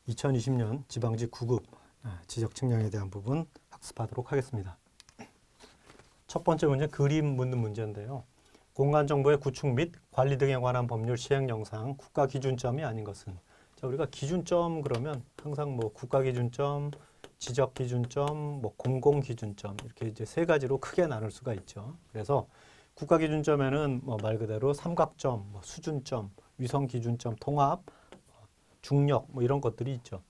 2020년 지방직 9급 지적 측량에 대한 부분 학습하도록 하겠습니다. 첫 번째 문제 그림 묻는 문제인데요. 공간정보의 구축 및 관리 등에 관한 법률 시행 영상 국가 기준점이 아닌 것은, 자, 우리가 기준점 그러면 항상 뭐 국가 기준점, 지적 기준점, 뭐 공공 기준점 이렇게 이제 세 가지로 크게 나눌 수가 있죠. 그래서 국가 기준점에는 뭐 말 그대로 삼각점, 뭐 수준점, 위성 기준점, 통합, 중력 뭐 이런 것들이 있죠.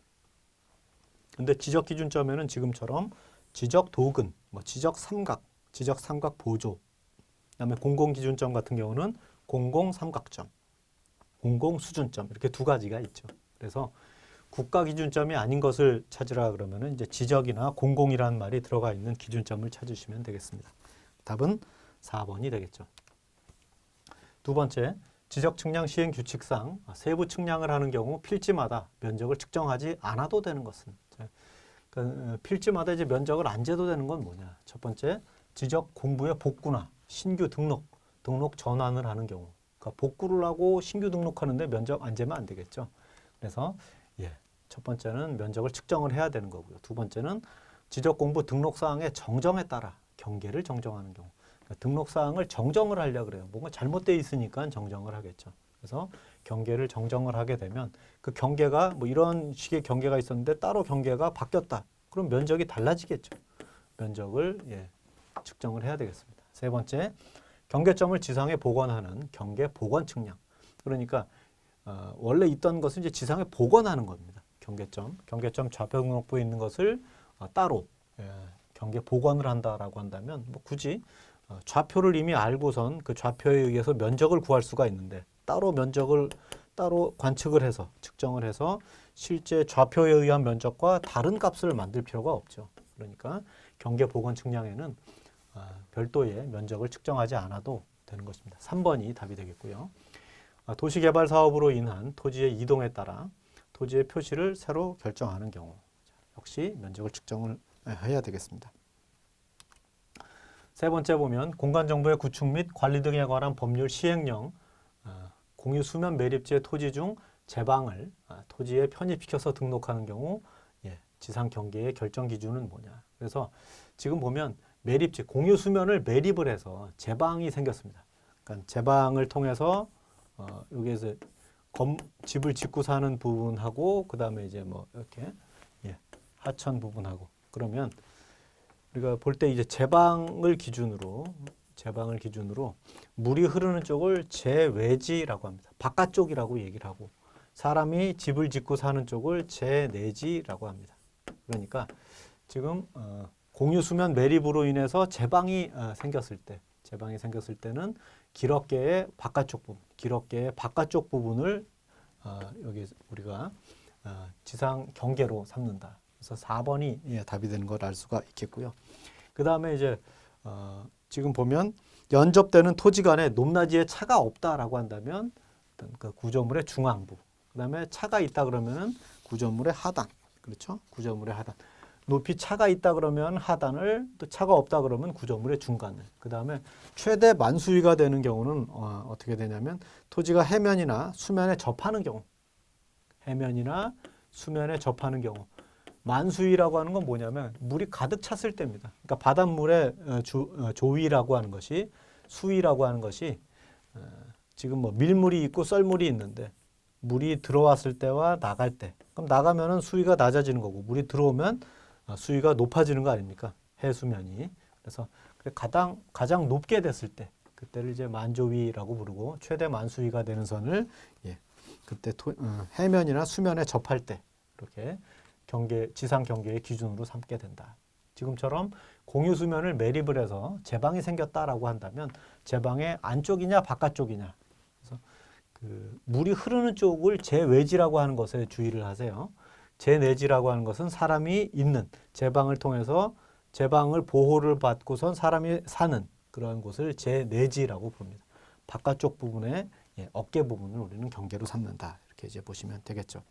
근데 지적 기준점에는 지금처럼 지적 도근, 뭐 지적 삼각 보조, 그다음에 공공 기준점 같은 경우는 공공 삼각점, 공공 수준점 이렇게 두 가지가 있죠. 그래서 국가 기준점이 아닌 것을 찾으라 그러면은 이제 지적이나 공공이라는 말이 들어가 있는 기준점을 찾으시면 되겠습니다. 답은 4번이 되겠죠. 두 번째, 지적 측량 시행 규칙상 세부 측량을 하는 경우 필지마다 면적을 측정하지 않아도 되는 것은, 그러니까 필지마다 이제 면적을 안 재도 되는 건 뭐냐? 첫 번째, 지적 공부의 복구나 신규 등록 전환을 하는 경우, 그러니까 복구를 하고 신규 등록하는데 면적 안 재면 안 되겠죠. 그래서 첫 번째는 면적을 측정을 해야 되는 거고요. 두 번째는 지적 공부 등록 사항의 정정에 따라 경계를 정정하는 경우. 그러니까 등록 사항을 정정을 하려고 그래요. 뭔가 잘못되어 있으니까 정정을 하겠죠. 그래서 경계를 정정을 하게 되면 그 경계가 뭐 이런 식의 경계가 있었는데 따로 경계가 바뀌었다. 그럼 면적이 달라지겠죠. 면적을 측정을 해야 되겠습니다. 세 번째, 경계점을 지상에 복원하는 경계 복원 측량. 그러니까 원래 있던 것을 이제 지상에 복원하는 겁니다. 경계점 좌표 등록부에 있는 것을 따로 경계 복원을 한다라고 한다면 뭐 굳이 좌표를 이미 알고선 그 좌표에 의해서 면적을 구할 수가 있는데 따로 면적을 따로 관측을 해서 측정을 해서 실제 좌표에 의한 면적과 다른 값을 만들 필요가 없죠. 그러니까 경계 복원 측량에는 별도의 면적을 측정하지 않아도 되는 것입니다. 3번이 답이 되겠고요. 도시개발 사업으로 인한 토지의 이동에 따라 토지의 표시를 새로 결정하는 경우 역시 면적을 측정을 해야 되겠습니다. 세 번째 보면 공간정보의 구축 및 관리 등에 관한 법률 시행령 공유 수면 매립지의 토지 중 제방을 토지에 편입시켜서 등록하는 경우 지상 경계의 결정 기준은 뭐냐. 그래서 지금 보면 매립지 공유 수면을 매립을 해서 제방이 생겼습니다. 그러니까 제방을 통해서 여기에서 집을 짓고 사는 부분하고 그다음에 이제 뭐 이렇게 하천 부분하고 그러면 우리가 볼 때 이제 제방을 기준으로 물이 흐르는 쪽을 제외지라고 합니다. 바깥쪽이라고 얘기를 하고 사람이 집을 짓고 사는 쪽을 제내지라고 합니다. 그러니까 지금 공유 수면 매립으로 인해서 제방이 생겼을 때는 길어계의 바깥쪽 부분을 여기 우리가 지상 경계로 삼는다. 그래서 4번이 답이 되는 걸 알 수가 있겠고요. 그 다음에 이제 지금 보면 연접되는 토지 간에 높낮이에 차가 없다라고 한다면 그 구조물의 중앙부. 그 다음에 차가 있다 그러면은 구조물의 하단. 그렇죠? 구조물의 하단. 높이 차가 있다 그러면 하단을, 또 차가 없다 그러면 구조물의 중간을. 그 다음에 최대 만수위가 되는 경우는 어떻게 되냐면 토지가 해면이나 수면에 접하는 경우. 만수위라고 하는 건 뭐냐면 물이 가득 찼을 때입니다. 그러니까 바닷물의 조위라고 하는 것이, 수위라고 하는 것이 지금 뭐 밀물이 있고 썰물이 있는데 물이 들어왔을 때와 나갈 때, 그럼 나가면은 수위가 낮아지는 거고 물이 들어오면 수위가 높아지는 거 아닙니까? 해수면이. 그래서 가장 높게 됐을 때, 그때를 이제 만조위라고 부르고 최대 만수위가 되는 선을 그때 해면이나 수면에 접할 때 이렇게 지상 경계의 기준으로 삼게 된다. 지금처럼 공유 수면을 매립을 해서 제방이 생겼다라고 한다면 제방의 안쪽이냐 바깥쪽이냐. 그래서 그 물이 흐르는 쪽을 제외지라고 하는 것에 주의를 하세요. 제내지라고 하는 것은 사람이 있는 제방을 통해서 제방을 보호를 받고선 사람이 사는 그런 곳을 제내지라고 부릅니다. 바깥쪽 부분의 어깨 부분을 우리는 경계로 삼는다. 이렇게 이제 보시면 되겠죠.